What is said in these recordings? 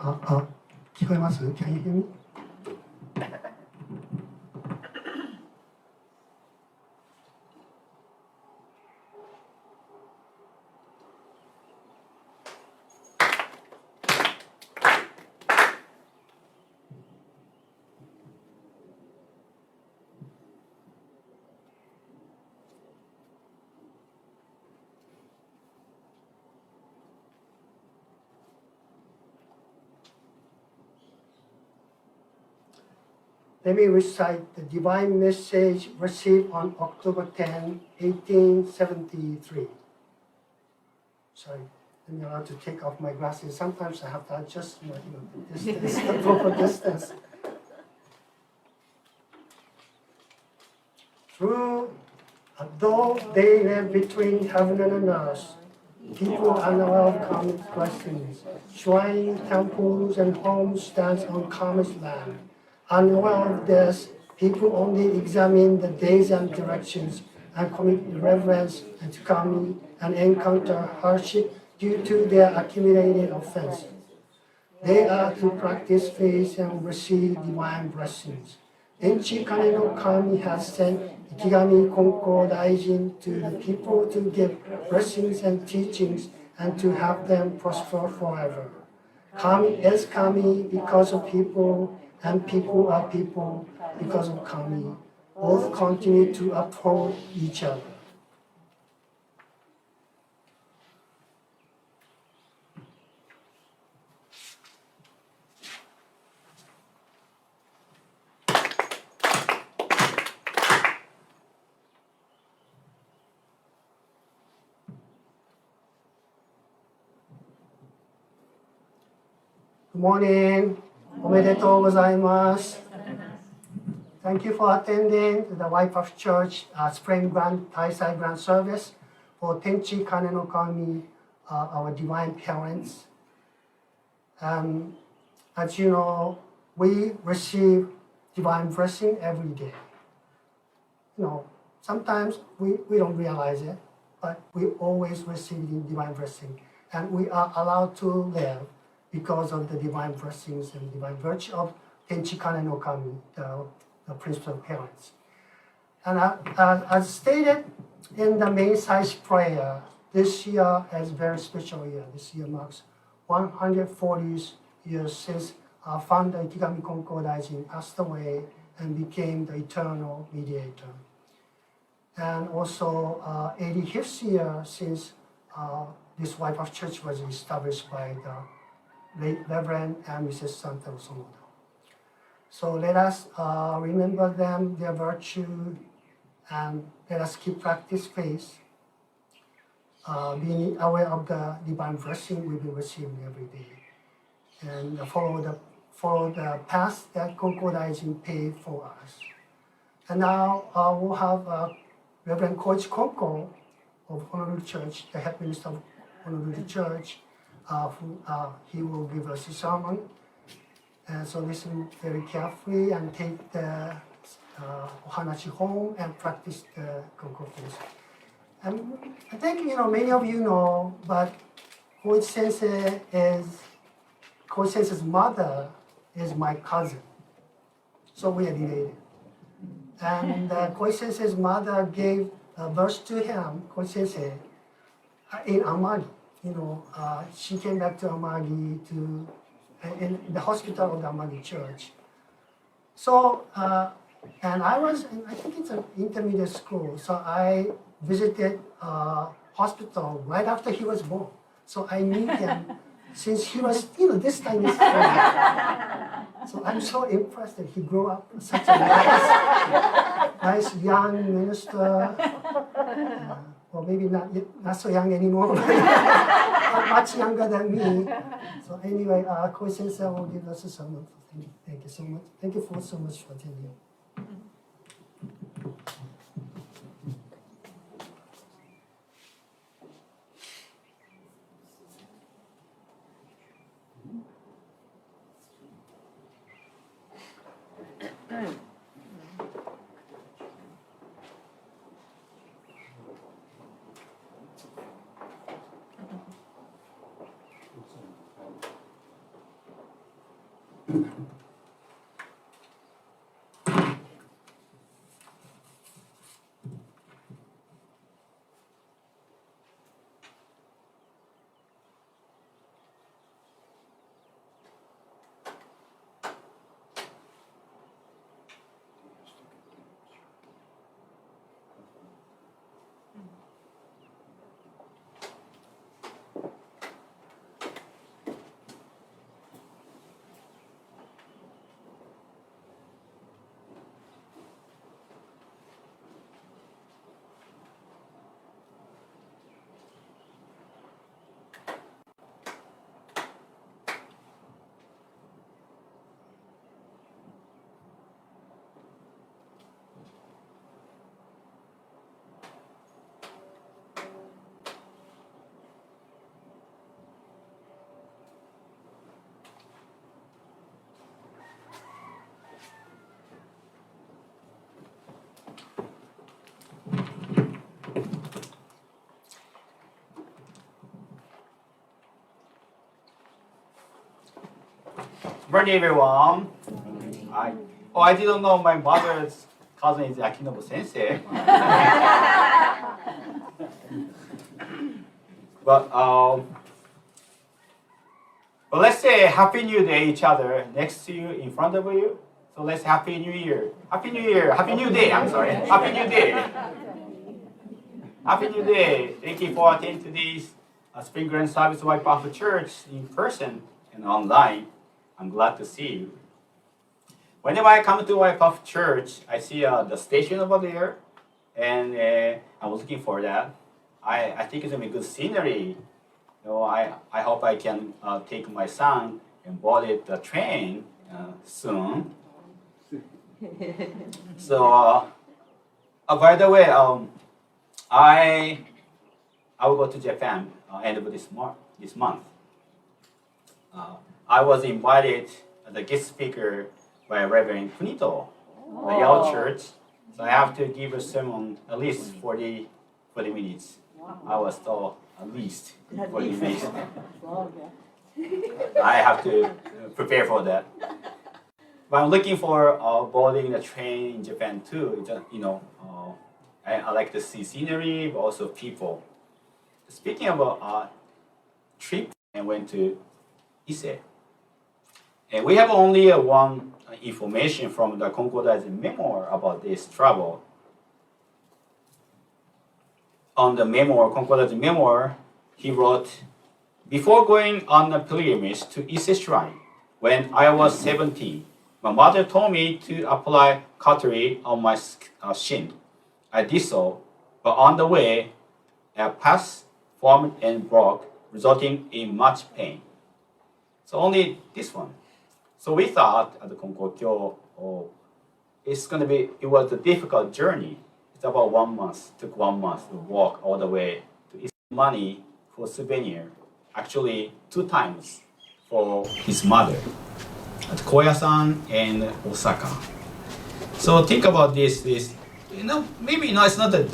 聞こえます？ Can you hear me? Let me recite the divine message received on October 10, 1873. Sorry, I'm not allowed to take off my glasses. Sometimes I have to adjust my distance, the proper distance. Though they live between heaven and earth, people are unwelcome blessings. Shrine, temples, and homes stand on karma's land. Unaware of this, people only examine the days and directions and commit reverence to kami and encounter hardship due to their accumulated offenses. They are to practice faith and receive divine blessings. Enchi Kane no Kami has sent Ikigami Konko Daijin to the people to give blessings and teachings and to have them prosper forever. Kami is Kami because of people, and people are people because of Kami. Both continue to uphold each other. Good morning. おめでとうございます。Thank you for attending the Waipahu Church Spring Grand Taisai Grand Service for Tenchi Kane no Kami, our divine parents. As you know, we receive divine blessing every day. You know, sometimes we don't realize it, but we always receive divine blessing, and we are allowed to live because of the divine blessings and divine virtue of Tenchi Kane no Kami, the principal parents. And as stated in the main size prayer, this year is a very special year. This year marks 140 years since our founder Ikigami Konko Daijin passed away and became the eternal mediator. And also 85th year since this Waipahu Church was established by the late Reverend and Mrs. Santa Osomoda. So let us remember them, their virtue, and let us keep practice faith, being aware of the divine blessing we will receive every day, and follow the path that Konko Daijin paved for us. And now we'll have Reverend Koichi Konko of Honolulu Church, the head minister of Honolulu Church, he will give us a sermon. And so listen very carefully and take the ohanashi home and practice the Konko faith. And I think many of you know, but Koichi Sensei's mother is my cousin, so we are related. And Koichi Sensei's mother gave birth to him, Koichi Sensei, in Amagi. She came back to Amagi in the hospital of the Amagi Church. So, and I think it's an intermediate school, so I visited hospital right after he was born. So I knew him since he was, this time is so I'm so impressed that he grew up such a nice young minister. Or maybe not so young anymore, but much younger than me. So anyway, Koichi Sensei will give us a sermon. Thank you so much. Thank you so much for attending. Morning, everyone. I didn't know my mother's cousin is Akinobu Sensei. But let's say Happy New Day each other next to you, in front of you. So let's Happy New Year. Happy New Year. Happy New Day. I'm sorry. Happy New Day. Happy New Day. Thank you for attending to this Spring Grand Service of Waipahu Church in person and online. I'm glad to see you. Whenever I come to Waipahu Church, I see the station over there, and I was looking for that. I think it's gonna be good scenery. I hope I can take my son and board the train soon. So, by the way, I will go to Japan end of this month. I was invited as a guest speaker by Reverend Kunito, the Yale Church. So I have to give a sermon at least 40 minutes. I was told at least 40 minutes. I have to prepare for that. But I'm looking for boarding the train in Japan too. I like to see scenery, but also people. Speaking about trip, I went to Ise. And we have only one information from the Konko's memoir about this travel. On the memoir, Konko's memoir, he wrote, "Before going on a pilgrimage to Ise Shrine, when I was 17, my mother told me to apply cautery on my shin. I did so, but on the way, a pus formed and broke, resulting in much pain." So only this one. So we thought at the Konkokyo, it was a difficult journey. It's about 1 month, took 1 month to walk all the way to Ise. Money for souvenir, actually 2 times for his mother, at Koya-san and Osaka. So think about this, maybe it's not that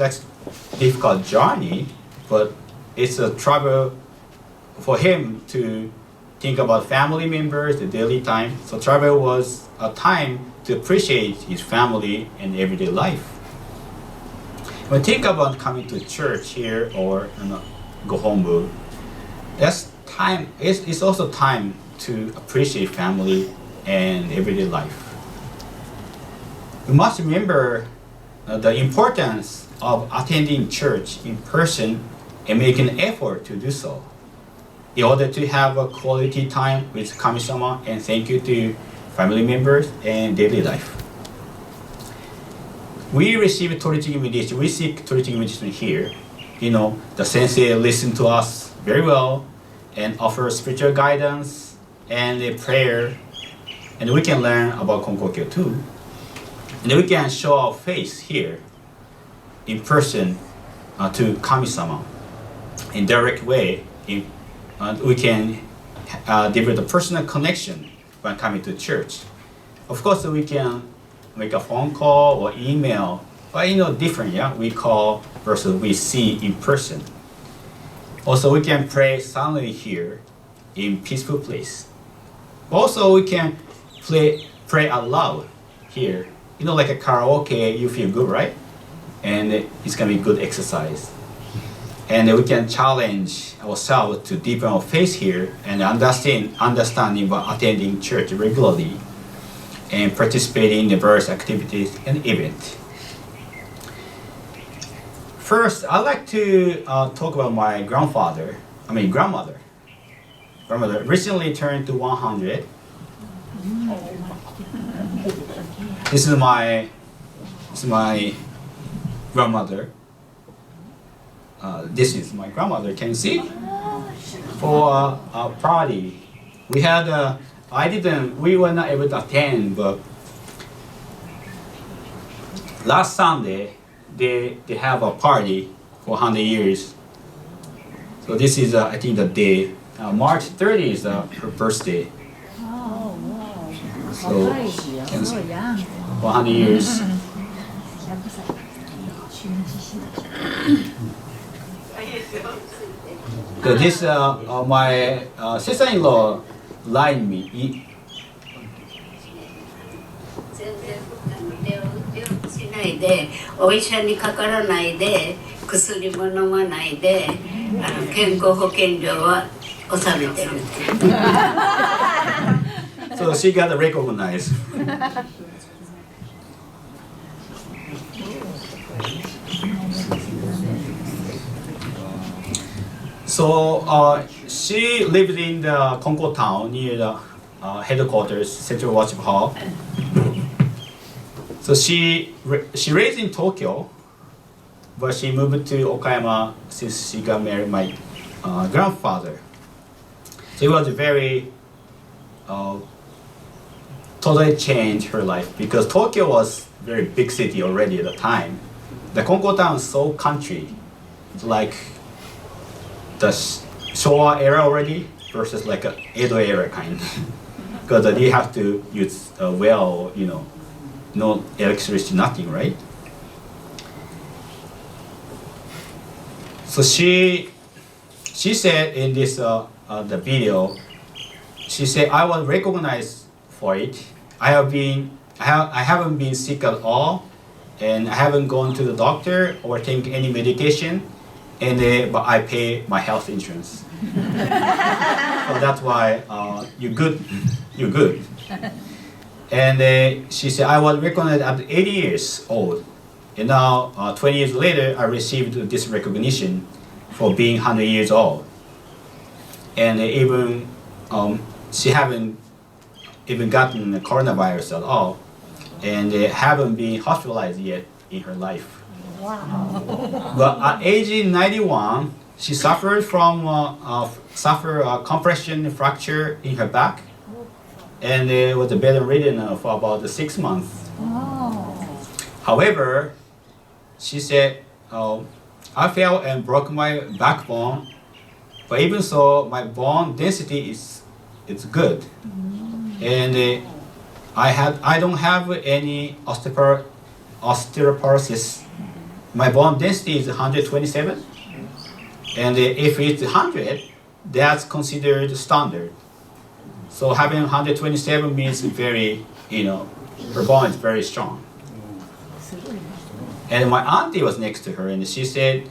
difficult journey, but it's a travel for him to think about family members, the daily time. So travel was a time to appreciate his family and everyday life. When think about coming to church here or go home, that's time. It's also time to appreciate family and everyday life. We must remember the importance of attending church in person and make an effort to do so, in order to have a quality time with Kami-sama and thank you to family members and daily life. We receive Torichigi invitation. We seek Torichigi invitation here. The sensei listen to us very well and offer spiritual guidance and a prayer, and we can learn about Konkokyo too. And we can show our face here in person to Kami-sama in direct way. We can develop a personal connection when coming to church. Of course, we can make a phone call or email, but different, yeah? We call versus we see in person. Also, we can pray silently here in peaceful place. Also, we can pray out loud here. You know, like a karaoke, you feel good, right? And it's gonna be good exercise. And we can challenge ourselves to deepen our faith here and understanding by attending church regularly and participating in the various activities and events. First, I'd like to talk about my grandmother. Grandmother recently turned to 100. This is my grandmother. This is my grandmother. Can you see? For a party, we had. We were not able to attend, but last Sunday they have a party for 100 years. So this is I think the day. March 30 is her birthday. Oh, wow. So 100 years. So this my sister-in-law lied me. しないで、お医者にかからないで、薬も飲まないで、健康保険料は納めてる。So she got recognized. So she lived in the Konko town near the headquarters, Central Worship Hall. So she raised in Tokyo, but she moved to Okayama since she got married my grandfather. So it was very totally changed her life because Tokyo was a very big city already at the time. The Konko town is so country, it's like the Showa era already versus like a Edo era kind. Because you have to use well, no electricity, nothing, right? So she said in this the video, she said, I was recognized for it. I haven't been sick at all, and I haven't gone to the doctor or taken any medication, but I pay my health insurance. So that's why you're good. You're good. And she said, I was recognized at 80 years old. And now, 20 years later, I received this recognition for being 100 years old. And even she haven't even gotten the coronavirus at all, and haven't been hospitalized yet in her life. Wow. But at age 91, she suffered from compression fracture in her back, and was bedridden for about 6 months. Oh. However, she said, I fell and broke my backbone, but even so, my bone density is good, and I don't have any osteoporosis. My bone density is 127, and if it's 100, that's considered standard. So having 127 means very, her bone is very strong. And my auntie was next to her, and she said,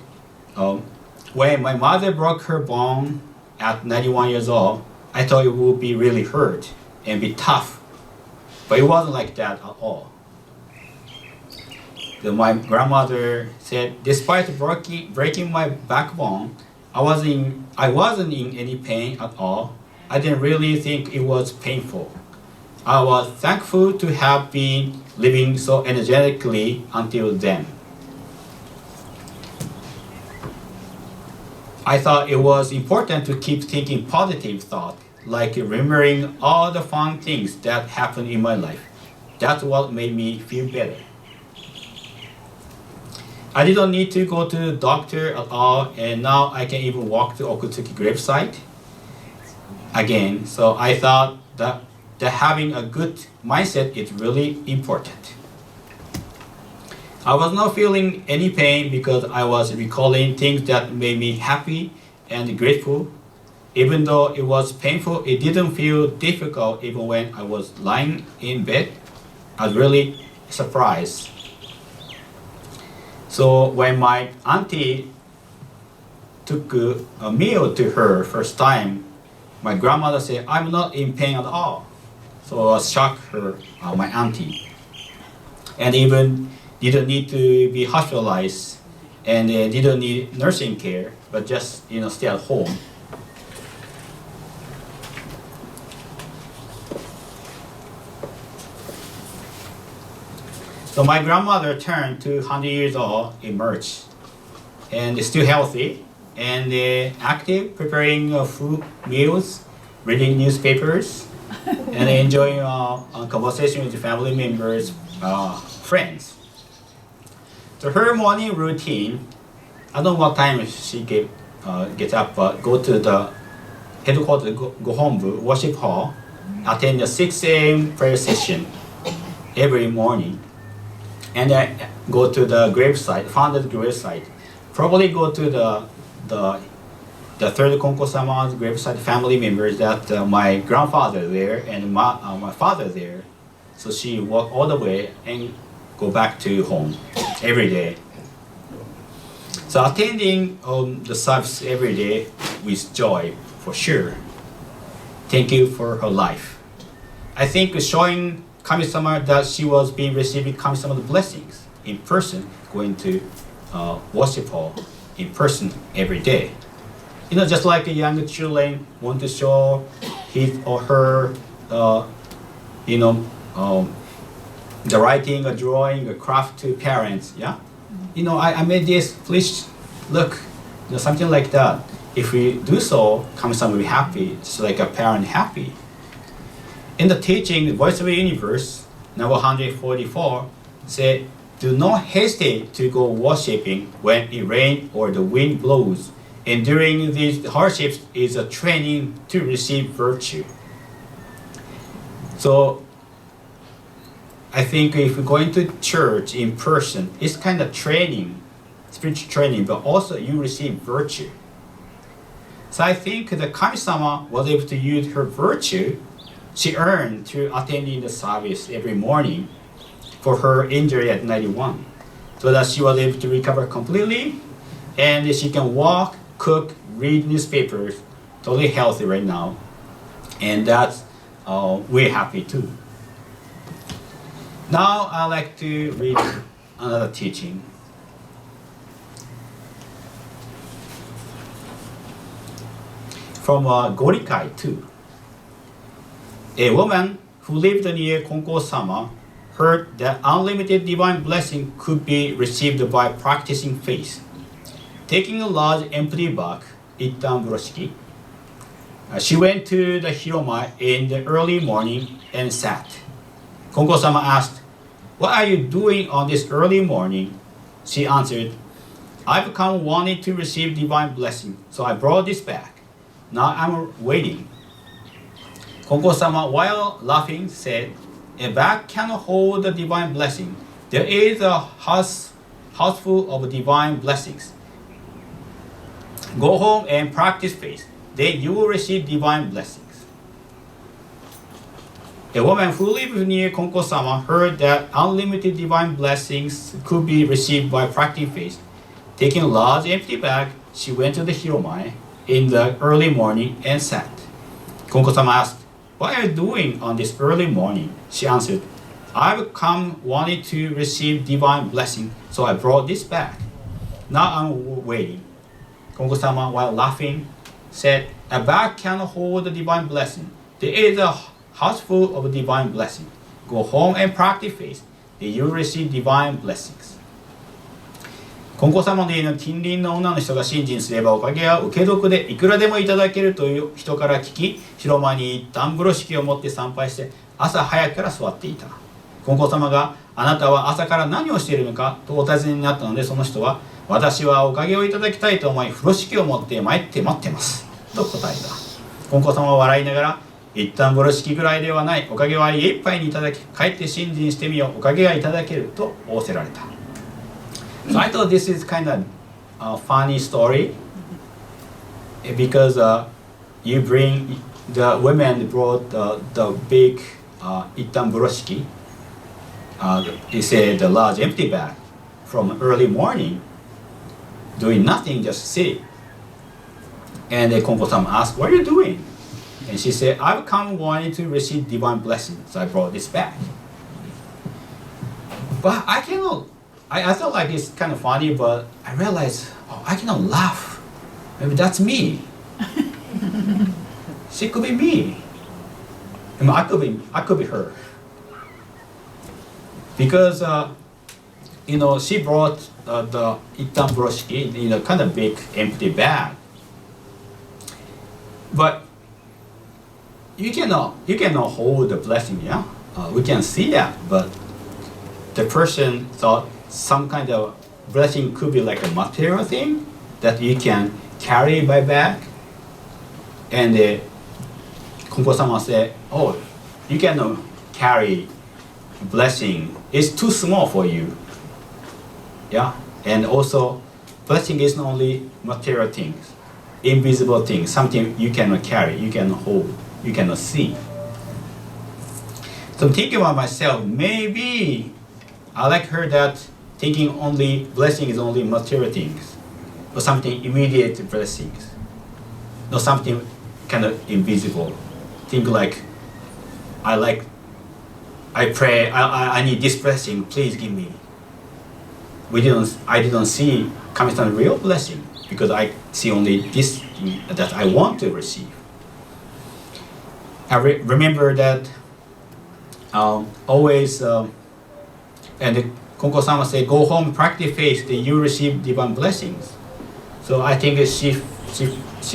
when my mother broke her bone at 91 years old, I thought it would be really hurt and be tough, but it wasn't like that at all. Then my grandmother said, despite breaking my backbone, I wasn't in any pain at all. I didn't really think it was painful. I was thankful to have been living so energetically until then. I thought it was important to keep thinking positive thoughts, like remembering all the fun things that happened in my life. That's what made me feel better. I didn't need to go to the doctor at all, and now I can even walk to Okutsuki gravesite again. So I thought that having a good mindset is really important. I was not feeling any pain because I was recalling things that made me happy and grateful, Even though it was painful, it didn't feel difficult even when I was lying in bed. I was really surprised. So when my auntie took a meal to her first time, my grandmother said, I'm not in pain at all. So I shocked her, my auntie. And even didn't need to be hospitalized and didn't need nursing care, but just stay at home. So my grandmother turned 200 years old in March, and is still healthy and active, preparing food meals, reading newspapers, and enjoying conversation with family members, friends. So her morning routine, I don't know what time she gets up, but go to the headquarters, go home, worship hall, attend the 6 a.m. prayer session every morning. And then go to the gravesite, founded gravesite. Probably go to the third Konko Sama's gravesite, family members that my grandfather there and my father there. So she walk all the way and go back to home every day. So attending the service every day with joy, for sure. Thank you for her life. I think showing Kami-sama that she was being receiving Kami-sama's blessings in person, going to worship hall in person every day. Just like a young children want to show his or her, the writing, a drawing, a craft to parents. Yeah, I made this. Please look, something like that. If we do so, Kami-sama will be happy, just like a parent happy. In the teaching, Voice of the Universe, number 144, said, do not hesitate to go worshipping when it rains or the wind blows. And during these hardships is a training to receive virtue. So I think if we're going to church in person, it's kind of training, spiritual training, but also you receive virtue. So I think the Kami-sama was able to use her virtue she earned through attending the service every morning for her injury at 91, so that she was able to recover completely and she can walk, cook, read newspapers, totally healthy right now. And that's we're happy too. Now I'd like to read another teaching. From Gorikai 2. A woman who lived near Konko Sama heard that unlimited divine blessing could be received by practicing faith. Taking a large empty bag, Ittan Buroshiki, she went to the Hiromae in the early morning and sat. Konko Sama asked, "What are you doing on this early morning?" She answered, "I've come wanting to receive divine blessing, so I brought this back. Now I'm waiting." Konko Sama, while laughing, said, "A bag cannot hold the divine blessing. There is a house full of divine blessings. Go home and practice faith. Then you will receive divine blessings." A woman who lived near Konko Sama heard that unlimited divine blessings could be received by practicing faith. Taking a large empty bag, she went to the Hiromae in the early morning and sat. Konko Sama asked, "What are you doing on this early morning?" She answered, "I've come wanting to receive divine blessing, so I brought this back. Now I'm waiting." Konko Sama, while laughing, said, "A bag cannot hold the divine blessing. There is a house full of divine blessing. Go home and practice faith. Then you will receive divine blessings." 金光様の家の近隣の女の人が信心すればおかげは受け得でいくらでもいただけるという人から聞き、広間に一旦風呂敷を持って参拝して朝早くから座っていた。金光様が「あなたは朝から何をしているのか?」とお尋ねになったので、その人は「私はおかげをいただきたいと思い風呂敷を持って参って待ってます」と答えた。金光様は笑いながら「一旦風呂敷ぐらいではない、おかげは家いっぱいにいただき、帰って信心してみよう、おかげがいただける」と仰せられた。So I thought this is kind of a funny story because you bring, the women brought the big itan buroshiki, it's the large empty bag, from early morning, doing nothing, just sit. And the Konko Sama asked, what are you doing? And she said, I've come wanting to receive divine blessings, so I brought this back. But I cannot, I thought like it's kind of funny, but I realized, oh, I cannot laugh. Maybe that's me. She could be me. I mean, I could be her. Because, she brought the itan buroshiki in a kind of big empty bag. But you cannot hold the blessing, yeah? We can see that, but the person thought some kind of blessing could be like a material thing that you can carry by bag. And Konko Sama said, oh, you cannot carry blessing. It's too small for you. Yeah? And also, blessing is not only material things, invisible things, something you cannot carry, you cannot hold, you cannot see. So I'm thinking about myself, maybe I like her that thinking only blessing is only material things, or something immediate blessings, or something kind of invisible. Think like, I pray, I need this blessing, please give me. I didn't see Kami-sama real blessing because I see only this thing that I want to receive. I remember that always, and Konko Sama said, go home, practice faith, then you receive divine blessings. So I think she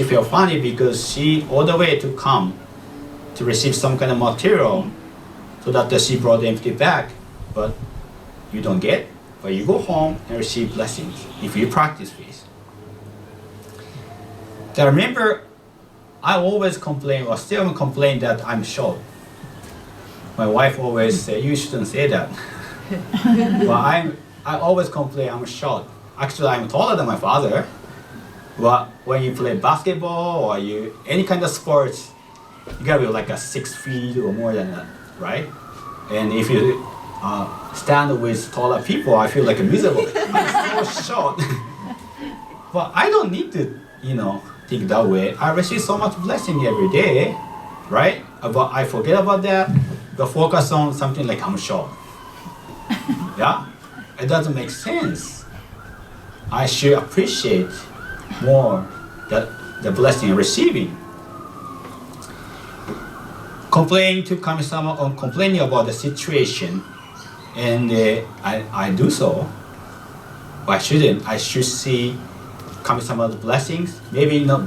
felt funny because she all the way to come to receive some kind of material, so that she brought the empty bag, but you don't get, but you go home and receive blessings if you practice faith. I remember I always complain, or still complain that I'm short. My wife always say, you shouldn't say that. But I always complain I'm short. Actually, I'm taller than my father. But when you play basketball or any kind of sports, you gotta be like 6 feet or more than that, right? And if you stand with taller people, I feel like a miserable. I'm so short. But I don't need to, think that way. I receive so much blessing every day, right? But I forget about that, but focus on something like I'm short. Yeah? It doesn't make sense. I should appreciate more the blessing I'm receiving. Complaining to Kami-sama or complaining about the situation, and I do so, but I shouldn't. I should see Kami-sama's blessings, maybe not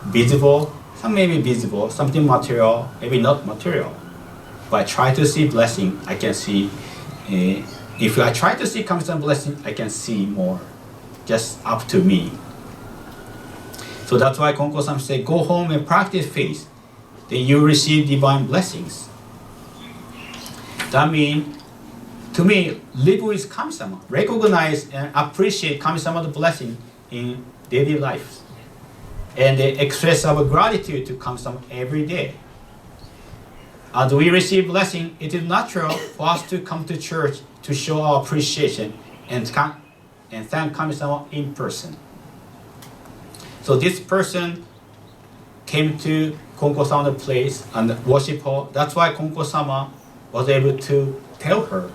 visible, some maybe visible, something material, maybe not material. But I try to see blessing, I can see, if I try to see Kami-sama's blessing, I can see more, just up to me. So that's why Konko Sama said, go home and practice faith, then you receive divine blessings. That means, to me, live with Kami-sama, recognize and appreciate Kami-sama's blessing in daily life, and express our gratitude to Kami-sama every day. As we receive blessing, it is natural for us to come to church to show our appreciation and thank Kami-sama in person. So this person came to Konko Sama's place and worship her. That's why Konko Sama was able to tell her,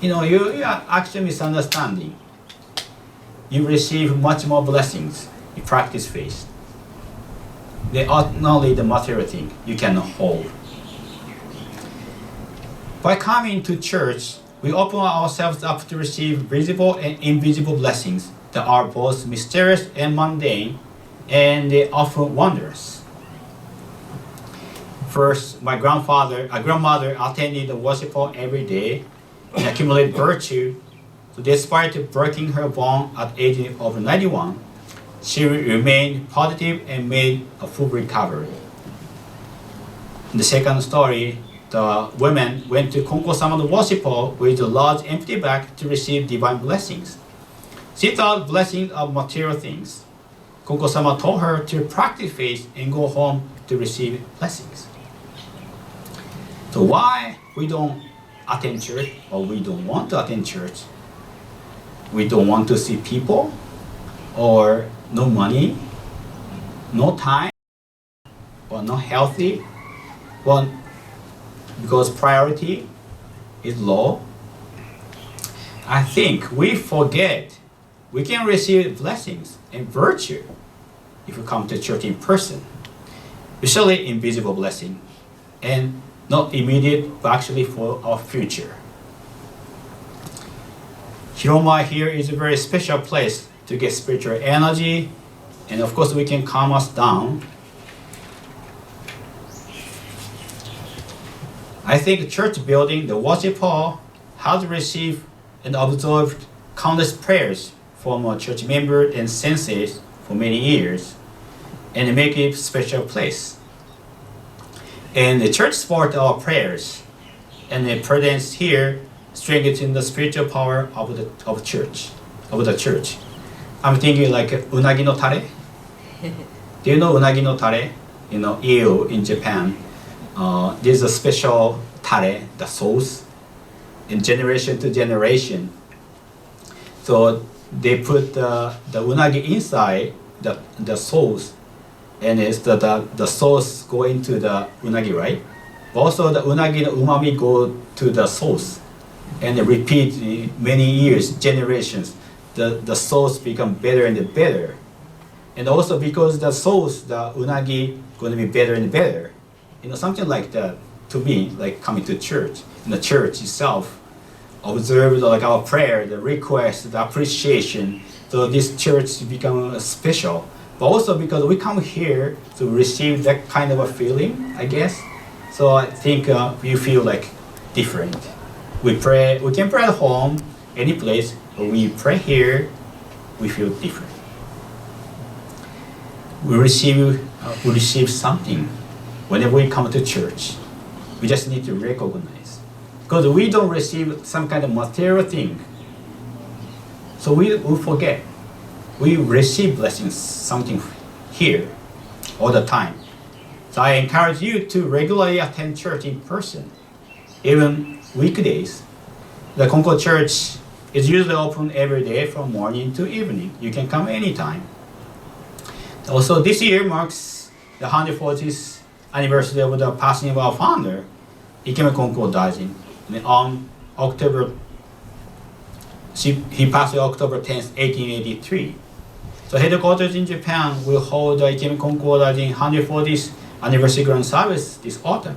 you are actually misunderstanding. You receive much more blessings. You practice faith. They are not only the material thing you cannot hold. By coming to church, we open ourselves up to receive visible and invisible blessings that are both mysterious and mundane, and they often wondrous. First, my grandmother attended the worship hall every day and accumulated virtue. So despite breaking her bone at age of 91, she remained positive and made a full recovery. In the second story, the women went to Konko Sama's worship hall with a large empty bag to receive divine blessings. She thought blessings of material things. Konko Sama told her to practice faith and go home to receive blessings. So why we don't attend church, or we don't want to attend church? We don't want to see people, or no money, no time, or not healthy. Well, because priority is low. I think we forget we can receive blessings and virtue if we come to church in person, especially invisible blessing, and not immediate, but actually for our future. Hiromae here is a very special place to get spiritual energy, and of course we can calm us down. I think church building, the worship hall, has received and observed countless prayers from a church member and senseis for many years, and make it a special place. And the church support our prayers, and the presence here strengthens the spiritual power of the church. I'm thinking like unagi no tare. Do you know unagi no tare? You know, eel in Japan. There's a special tare, the sauce, in generation to generation. So they put the unagi inside the sauce, and it's the sauce go into the unagi, right? Also the unagi, the umami go to the sauce, and they repeat many years, generations. The sauce become better and better. And also because the sauce, the unagi, going to be better and better. You know, something like that, to me, like coming to church. In the church itself, observe like our prayer, the request, the appreciation. So this church become special. But also because we come here to receive that kind of a feeling, I guess. So I think we feel like different. We can pray at home, any place, but we pray here, we feel different. We receive something whenever we come to church. We just need to recognize. Because we don't receive some kind of material thing. So we forget. We receive blessings, something here, all the time. So I encourage you to regularly attend church in person, even weekdays. The Konko Church is usually open every day from morning to evening. You can come anytime. Also, this year marks the 140th anniversary of the passing of our founder, Ikeme Konko Daijin. On he passed on October 10th, 1883. So headquarters in Japan will hold the Ikeme Konko Daijin 140th anniversary grand service this autumn.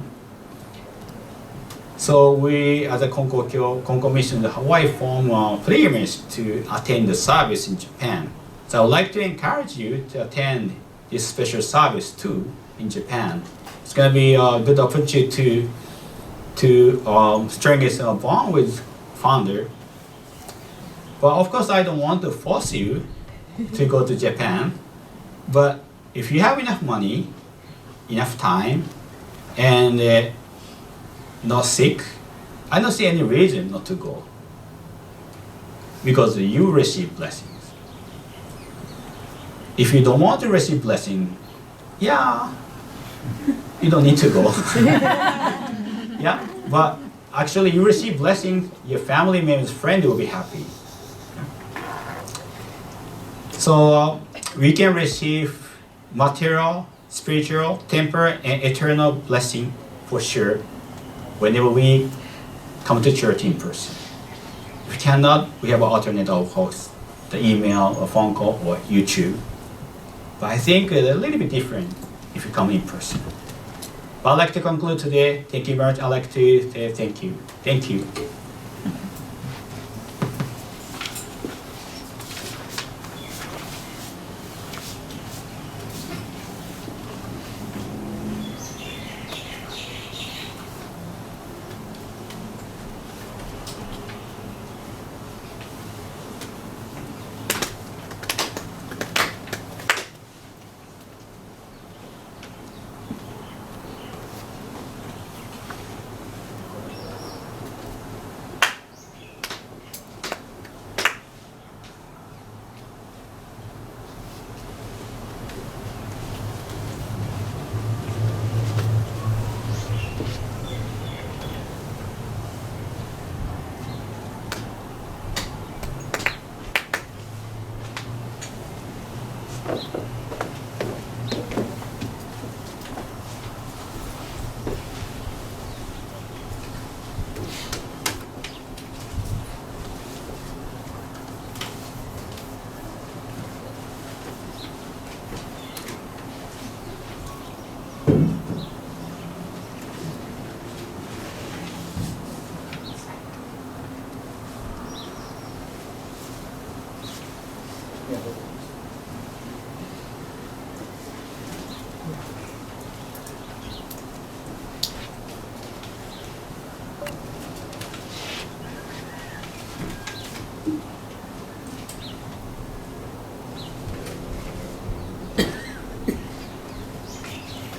So we, as a Konko Mission, the Hawaii form pilgrimage to attend the service in Japan. So I would like to encourage you to attend this special service too in Japan. It's going to be a good opportunity to strengthen a bond with founder. But of course, I don't want to force you to go to Japan. But if you have enough money, enough time, and not sick, I don't see any reason not to go. Because you receive blessings. If you don't want to receive blessing, yeah, you don't need to go. Yeah, but actually you receive blessing, your family members, friend will be happy. So we can receive material, spiritual, temporal, and eternal blessing for sure whenever we come to church in person. If we cannot, we have an alternate of host, the email, or phone call, or YouTube. But I think it's a little bit different if you come in person. But I'd like to conclude today. Thank you very much. I'd like to say thank you. Thank you.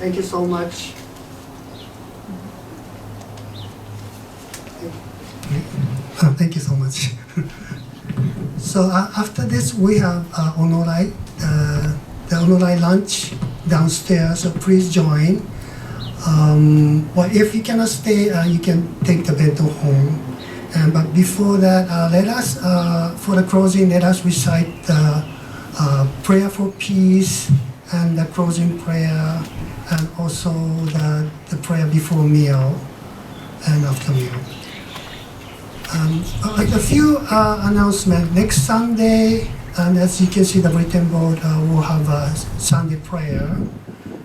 Thank you so much. Thank you so much. So after this, we have onorai, the onorai lunch downstairs. So please join. Well, if you cannot stay, you can take the bento home. But before that, let us, for the closing, let us recite the prayer for peace and the closing prayer, and also the prayer before meal and after meal. A few announcements. Next Sunday, and as you can see the written board, we'll have a Sunday prayer.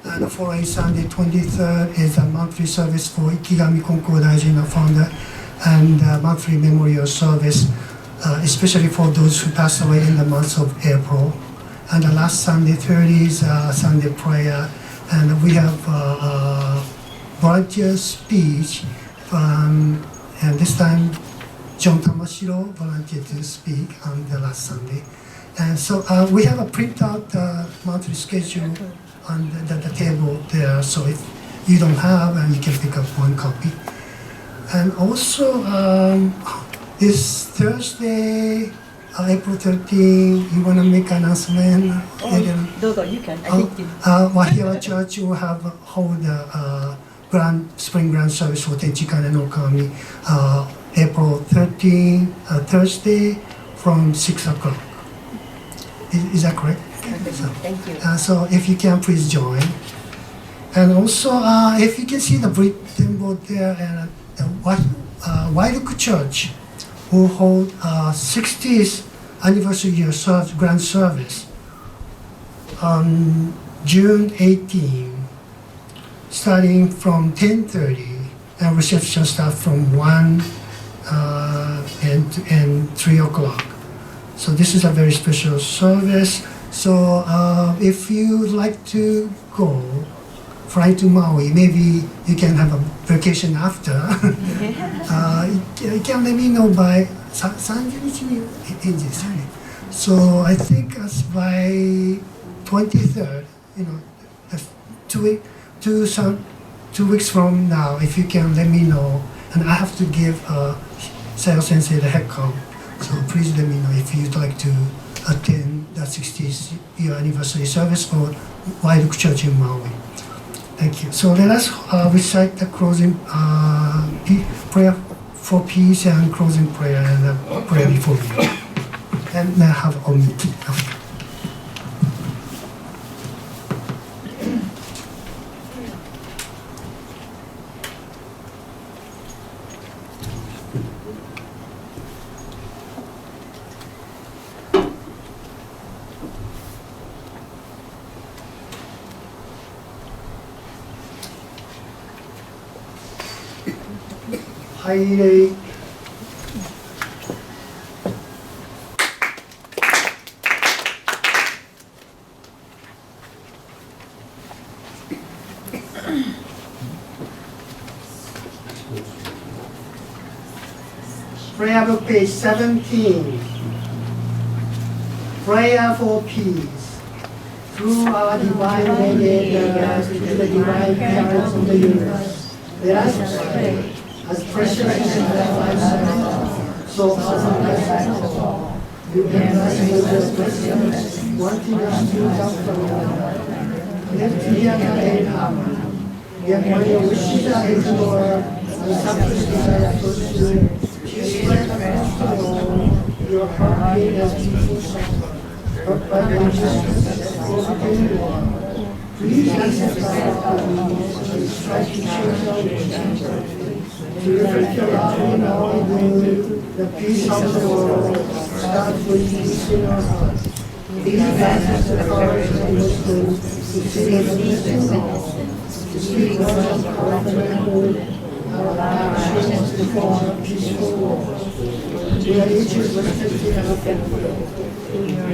And the following Sunday, 23rd, is a monthly service for Ikigami Konko Daijin, the founder, and monthly memorial service, especially for those who passed away in the month of April. And the last Sunday, 30th, is Sunday prayer, and we have volunteer speech, and this time John Tamashiro volunteered to speak on the last Sunday. And so we have a printout monthly schedule on the table there, so if you don't have, and you can pick up one copy. And also this Thursday, April 13, you want to make an announcement? You can. I think Waipahu Church will hold a spring grand service for Tenchikan and Okami, April 13, Thursday from 6 o'clock. Is that correct? Thank you. So if you can, please join. And also, if you can see the written board there, and Waipahu Church will hold 60th anniversary year grand service on June 18, starting from 10:30, and reception starts from 1 and 3 o'clock. So this is a very special service. So if you like to go, fly to Maui, maybe you can have a vacation after. You can let me know by 30日に返事ですよね. So I think as by 23rd, that's 2 weeks from now, if you can let me know, and I have to give Sayo Sensei the head count. So please let me know if you'd like to attend the 60th year anniversary service for Waipahu Church in Maui. Thank you. So let us recite the closing prayer for peace and closing prayer and prayer before you. And now have a meeting after. Hi. Prayer book page 17. Prayer for peace. Through our divine mediators to the divine parents of the universe, let us pray. As precious as our lives, so also bless us all. You bless us with your blessings, wanting us to come from you. Live together in harmony. Yet when your wishes are ignored, and selfish desire pursued, you spread across the world your heartbeat as people suffer, but by righteousness overcame the world. Please accept our apologies and strive to change our ways. To reflect your love in all we do, the peace of the world starts with peace in our hearts. Please grant us the courage and wisdom to see peace in all, to speak words of comfort, our actions to form a peaceful world. We are each reflected in our family.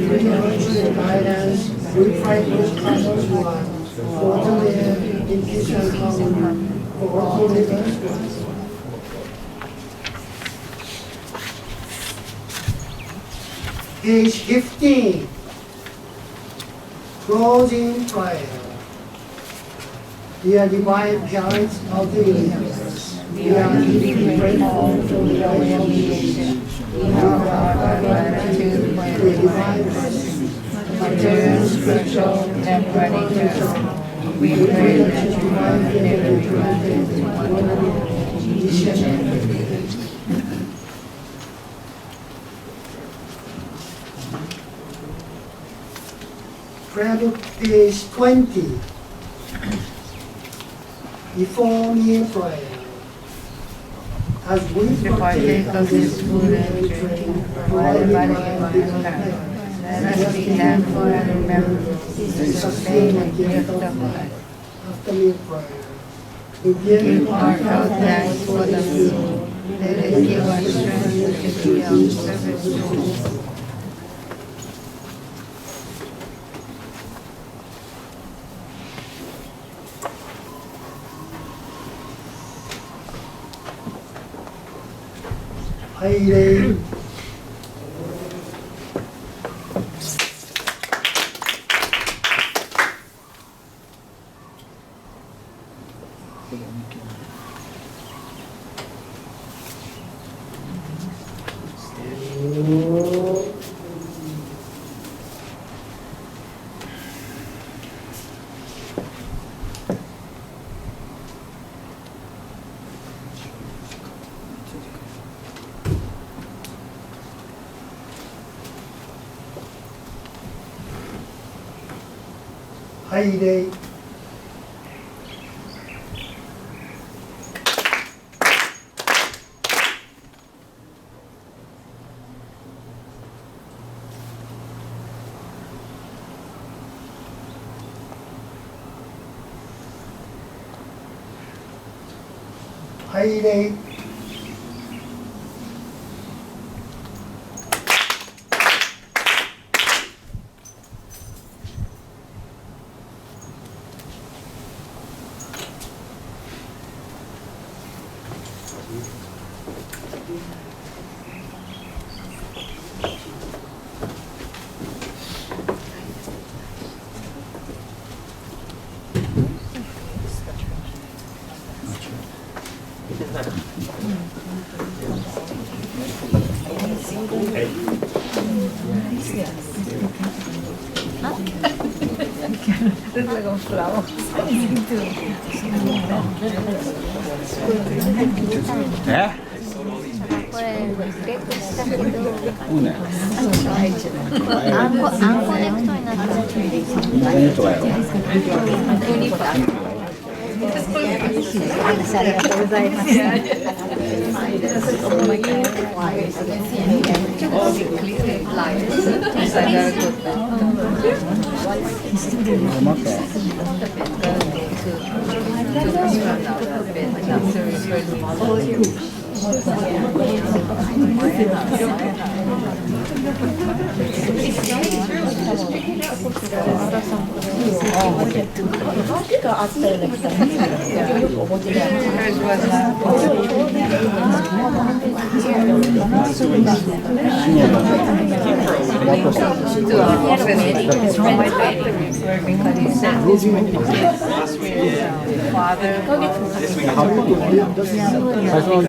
Through your virtue and guidance, we fight with others one, for to live in peace and harmony, for all to live as one. Page 15, closing prayer. Dear divine parents of the universe, we are deeply grateful for your mediation. We have our gratitude for your divine blessing, material, spiritual, temporary eternal. We pray that you might be able to granted to one each and every day. Prayer book page 20. Before meal prayer. As we partake of this food and drink, provided by divine power, let us be thankful and remember to sustain the gift of life. After meal prayer, we give our thanks for the food. Let it give us strength to be of service to all. Haile. Haile. Haile. Father,